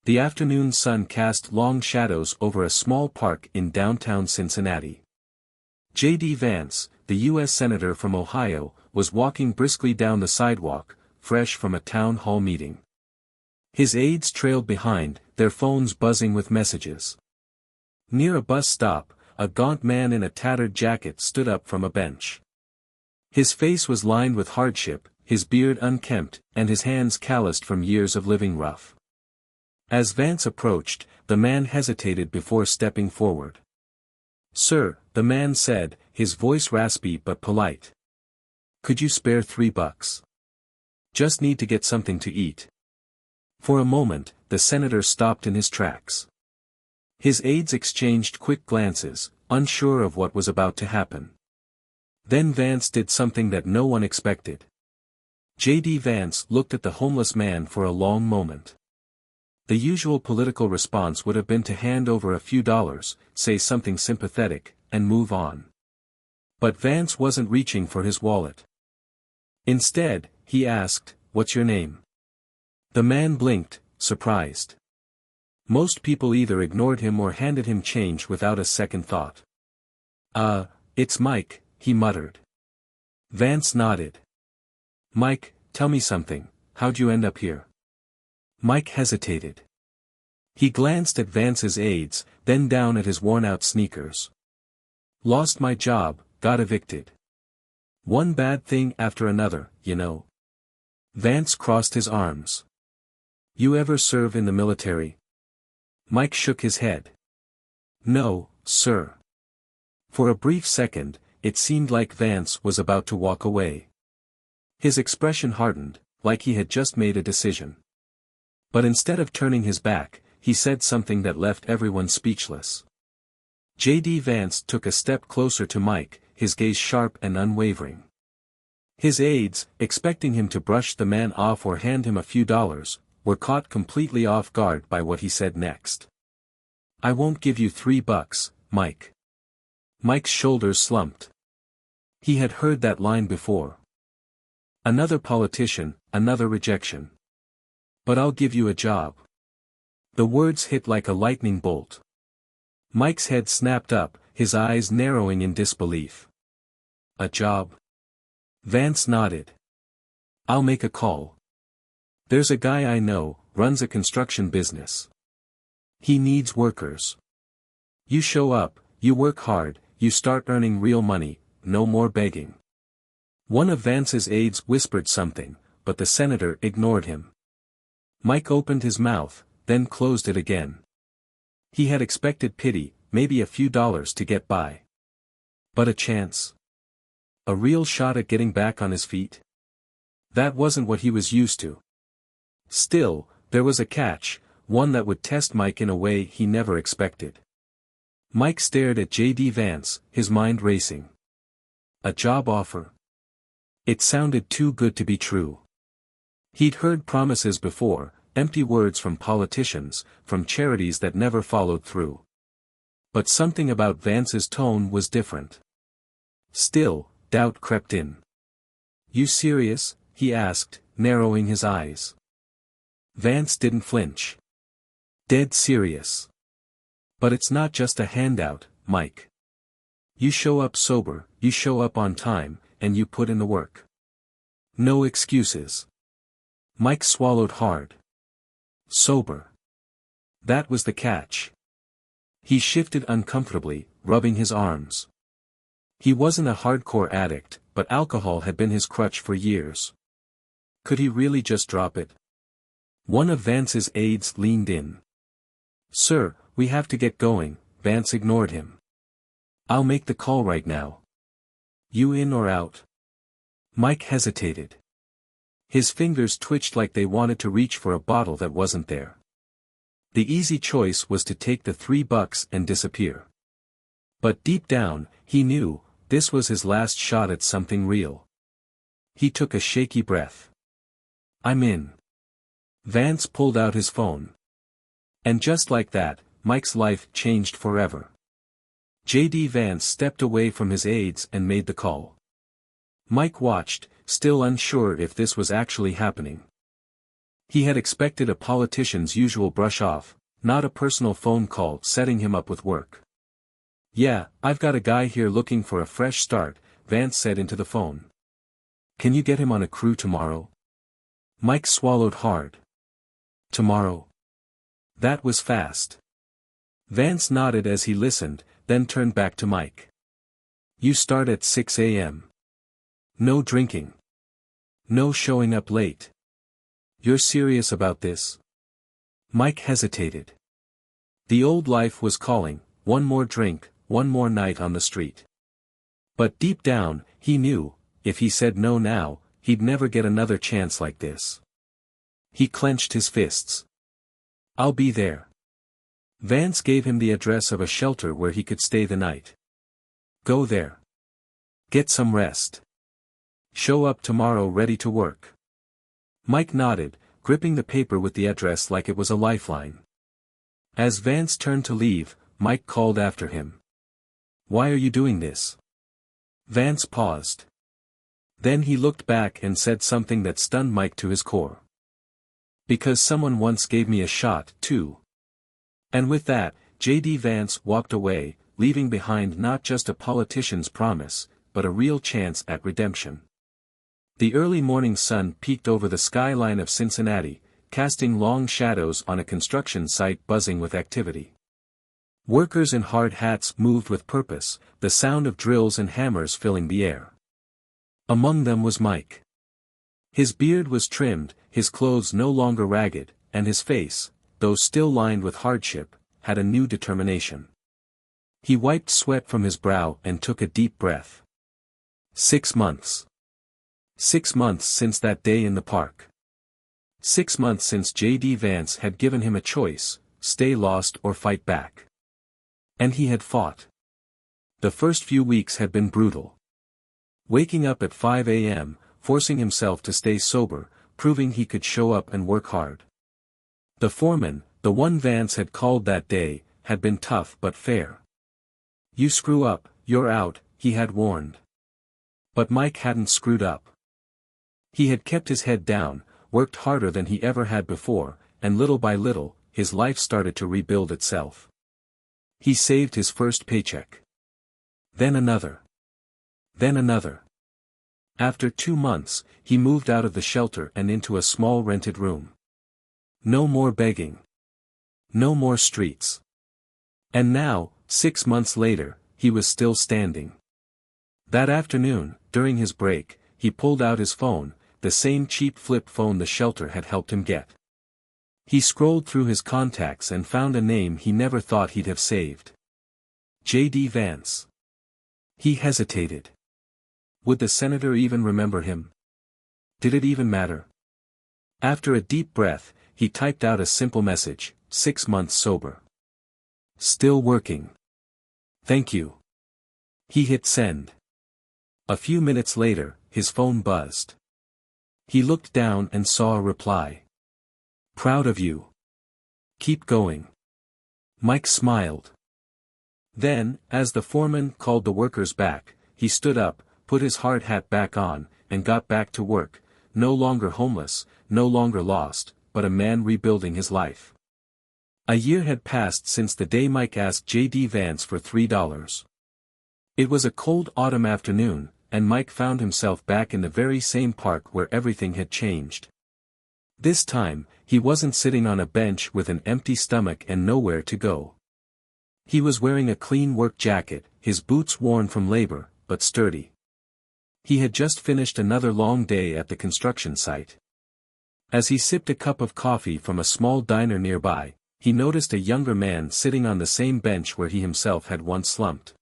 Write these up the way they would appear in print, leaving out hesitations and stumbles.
The afternoon sun cast long shadows over a small park in downtown Cincinnati. J.D. Vance, the U.S. Senator from Ohio, was walking briskly down the sidewalk, fresh from a town hall meeting. His aides trailed behind, their phones buzzing with messages. Near a bus stop, a gaunt man in a tattered jacket stood up from a bench. His face was lined with hardship, his beard unkempt, and his hands calloused from years of living rough. As Vance approached, the man hesitated before stepping forward. "Sir," the man said, his voice raspy but polite. "Could you spare $3? Just need to get something to eat." For a moment, the senator stopped in his tracks. His aides exchanged quick glances, unsure of what was about to happen. Then Vance did something that no one expected. J.D. Vance looked at the homeless man for a long moment. The usual political response would have been to hand over a few dollars, say something sympathetic, and move on. But Vance wasn't reaching for his wallet. Instead, he asked, "What's your name?" The man blinked, surprised. Most people either ignored him or handed him change without a second thought. It's Mike," he muttered. Vance nodded. "Mike, tell me something, how'd you end up here?" Mike hesitated. He glanced at Vance's aides, then down at his worn-out sneakers. "Lost my job, got evicted. One bad thing after another, you know." Vance crossed his arms. "You ever serve in the military?" Mike shook his head. "No, sir." For a brief second, it seemed like Vance was about to walk away. His expression hardened, like he had just made a decision. But instead of turning his back, he said something that left everyone speechless. J.D. Vance took a step closer to Mike, his gaze sharp and unwavering. His aides, expecting him to brush the man off or hand him a few dollars, were caught completely off guard by what he said next. "I won't give you $3, Mike." Mike's shoulders slumped. He had heard that line before. Another politician, another rejection. "But I'll give you a job." The words hit like a lightning bolt. Mike's head snapped up, his eyes narrowing in disbelief. "A job?" Vance nodded. "I'll make a call. There's a guy I know, runs a construction business. He needs workers. You show up, you work hard, you start earning real money, no more begging." One of Vance's aides whispered something, but the senator ignored him. Mike opened his mouth, then closed it again. He had expected pity, maybe a few dollars to get by. But a chance? A real shot at getting back on his feet? That wasn't what he was used to. Still, there was a catch, one that would test Mike in a way he never expected. Mike stared at J.D. Vance, his mind racing. A job offer? It sounded too good to be true. He'd heard promises before, empty words from politicians, from charities that never followed through. But something about Vance's tone was different. Still, doubt crept in. "You serious?" he asked, narrowing his eyes. Vance didn't flinch. "Dead serious. But it's not just a handout, Mike. You show up sober, you show up on time, and you put in the work. No excuses." Mike swallowed hard. Sober. That was the catch. He shifted uncomfortably, rubbing his arms. He wasn't a hardcore addict, but alcohol had been his crutch for years. Could he really just drop it? One of Vance's aides leaned in. "Sir, we have to get going," Vance ignored him. "I'll make the call right now." "You in or out?" Mike hesitated. His fingers twitched like they wanted to reach for a bottle that wasn't there. The easy choice was to take the $3 and disappear. But deep down, he knew, this was his last shot at something real. He took a shaky breath. "I'm in." Vance pulled out his phone. And just like that, Mike's life changed forever. J.D. Vance stepped away from his aides and made the call. Mike watched, still unsure if this was actually happening. He had expected a politician's usual brush-off, not a personal phone call setting him up with work. "Yeah, I've got a guy here looking for a fresh start," Vance said into the phone. "Can you get him on a crew tomorrow?" Mike swallowed hard. "Tomorrow?" That was fast. Vance nodded as he listened, then turned back to Mike. "You start at 6 a.m. No drinking. No showing up late. You're serious about this?" Mike hesitated. The old life was calling, one more drink, one more night on the street. But deep down, he knew, if he said no now, he'd never get another chance like this. He clenched his fists. "I'll be there." Vance gave him the address of a shelter where he could stay the night. "Go there. Get some rest. Show up tomorrow ready to work." Mike nodded, gripping the paper with the address like it was a lifeline. As Vance turned to leave, Mike called after him. "Why are you doing this?" Vance paused. Then he looked back and said something that stunned Mike to his core. "Because someone once gave me a shot, too." And with that, J.D. Vance walked away, leaving behind not just a politician's promise, but a real chance at redemption. The early morning sun peeked over the skyline of Cincinnati, casting long shadows on a construction site buzzing with activity. Workers in hard hats moved with purpose, the sound of drills and hammers filling the air. Among them was Mike. His beard was trimmed, his clothes no longer ragged, and his face, though still lined with hardship, had a new determination. He wiped sweat from his brow and took a deep breath. 6 months. 6 months since that day in the park. 6 months since J.D. Vance had given him a choice, stay lost or fight back. And he had fought. The first few weeks had been brutal. Waking up at 5 a.m., forcing himself to stay sober, proving he could show up and work hard. The foreman, the one Vance had called that day, had been tough but fair. "You screw up, you're out," he had warned. But Mike hadn't screwed up. He had kept his head down, worked harder than he ever had before, and little by little, his life started to rebuild itself. He saved his first paycheck. Then another. Then another. After 2 months, he moved out of the shelter and into a small rented room. No more begging. No more streets. And now, 6 months later, he was still standing. That afternoon, during his break, he pulled out his phone, the same cheap flip phone the shelter had helped him get. He scrolled through his contacts and found a name he never thought he'd have saved. J.D. Vance. He hesitated. Would the senator even remember him? Did it even matter? After a deep breath, he typed out a simple message, 6 months sober. Still working. Thank you. He hit send. A few minutes later, his phone buzzed. He looked down and saw a reply. Proud of you. Keep going. Mike smiled. Then, as the foreman called the workers back, he stood up, put his hard hat back on, and got back to work, no longer homeless, no longer lost, but a man rebuilding his life. A year had passed since the day Mike asked J.D. Vance for $3. It was a cold autumn afternoon, and Mike found himself back in the very same park where everything had changed. This time, he wasn't sitting on a bench with an empty stomach and nowhere to go. He was wearing a clean work jacket, his boots worn from labor, but sturdy. He had just finished another long day at the construction site. As he sipped a cup of coffee from a small diner nearby, he noticed a younger man sitting on the same bench where he himself had once slumped.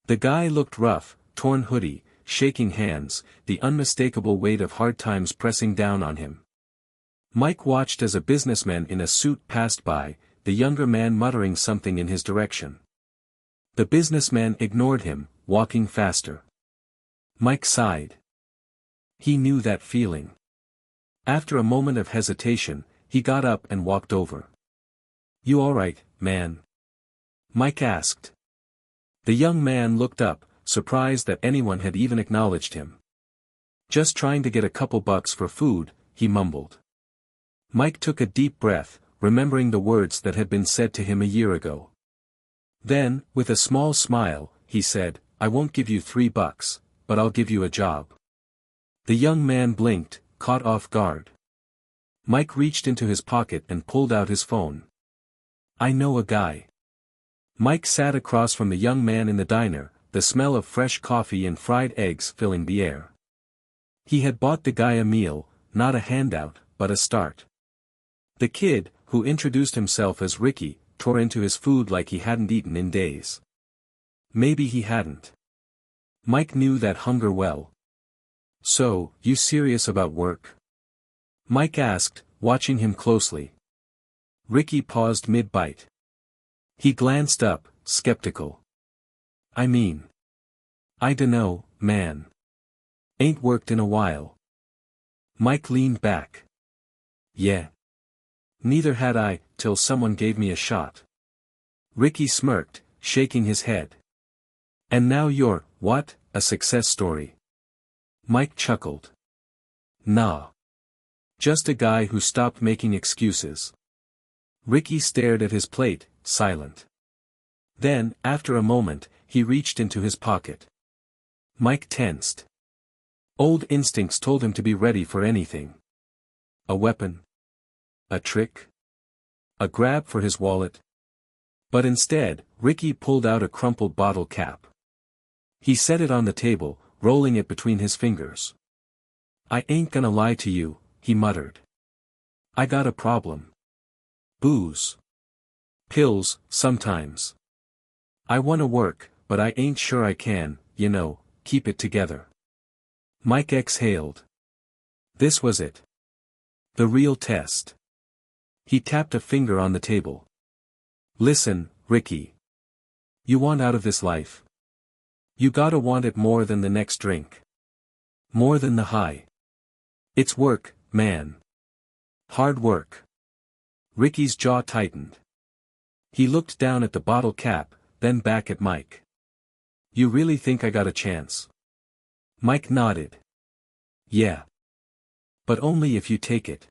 The guy looked rough, torn hoodie, shaking hands, the unmistakable weight of hard times pressing down on him. Mike watched as a businessman in a suit passed by, the younger man muttering something in his direction. The businessman ignored him, walking faster. Mike sighed. He knew that feeling. After a moment of hesitation, he got up and walked over. You all right, man? Mike asked. The young man looked up, surprised that anyone had even acknowledged him. Just trying to get a couple bucks for food, he mumbled. Mike took a deep breath, remembering the words that had been said to him a year ago. Then, with a small smile, he said, "I won't give you $3, but I'll give you a job." The young man blinked, caught off guard. Mike reached into his pocket and pulled out his phone. "I know a guy." Mike sat across from the young man in the diner, the smell of fresh coffee and fried eggs filling the air. He had bought the guy a meal, not a handout, but a start. The kid, who introduced himself as Ricky, tore into his food like he hadn't eaten in days. Maybe he hadn't. Mike knew that hunger well. "So, you serious about work?" Mike asked, watching him closely. Ricky paused mid-bite. He glanced up, skeptical. "I mean, I dunno, man. Ain't worked in a while." Mike leaned back. "Yeah. Neither had I, till someone gave me a shot." Ricky smirked, shaking his head. "And now you're, what, a success story?" Mike chuckled. "Nah. Just a guy who stopped making excuses." Ricky stared at his plate, silent. Then, after a moment, he reached into his pocket. Mike tensed. Old instincts told him to be ready for anything. A weapon? A trick? A grab for his wallet? But instead, Ricky pulled out a crumpled bottle cap. He set it on the table, rolling it between his fingers. "I ain't gonna lie to you," he muttered. "I got a problem. Booze. Pills, sometimes. I wanna work, but I ain't sure I can, keep it together." Mike exhaled. This was it. The real test. He tapped a finger on the table. "Listen, Ricky. You want out of this life? You gotta want it more than the next drink. More than the high. It's work, man. Hard work." Ricky's jaw tightened. He looked down at the bottle cap, then back at Mike. "You really think I got a chance?" Mike nodded. "Yeah. But only if you take it."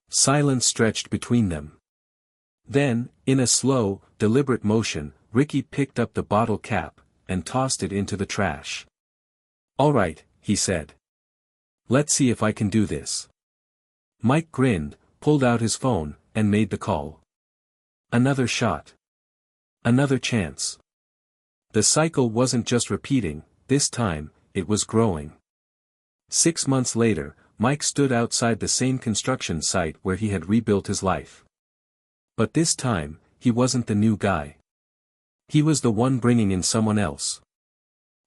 Silence stretched between them. Then, in a slow, deliberate motion, Ricky picked up the bottle cap, and tossed it into the trash. "All right," he said. "Let's see if I can do this." Mike grinned, pulled out his phone, and made the call. Another shot. Another chance. The cycle wasn't just repeating, this time, it was growing. 6 months later, Mike stood outside the same construction site where he had rebuilt his life. But this time, he wasn't the new guy. He was the one bringing in someone else.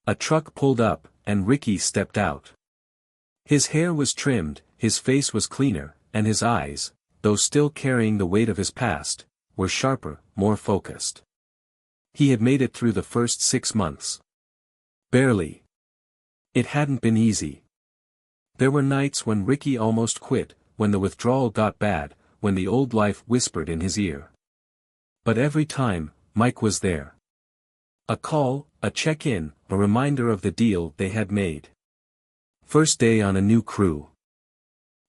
A truck pulled up, and Ricky stepped out. His hair was trimmed, his face was cleaner, and his eyes, though still carrying the weight of his past, were sharper, more focused. He had made it through the first 6 months. Barely. It hadn't been easy. There were nights when Ricky almost quit, when the withdrawal got bad, when the old life whispered in his ear. But every time, Mike was there. A call, a check-in, a reminder of the deal they had made. First day on a new crew.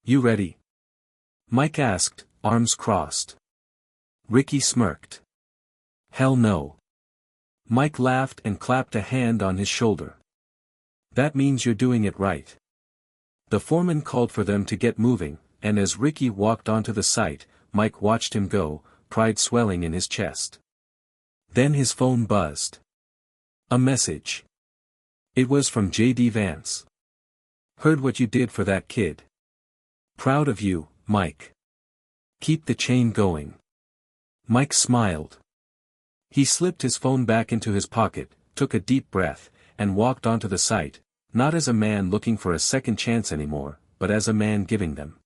"You ready?" Mike asked, arms crossed. Ricky smirked. "Hell no." Mike laughed and clapped a hand on his shoulder. "That means you're doing it right." The foreman called for them to get moving, and as Ricky walked onto the site, Mike watched him go, pride swelling in his chest. Then his phone buzzed. A message. It was from J.D. Vance. "Heard what you did for that kid. Proud of you, Mike. Keep the chain going." Mike smiled. He slipped his phone back into his pocket, took a deep breath, and walked onto the site, not as a man looking for a second chance anymore, but as a man giving them.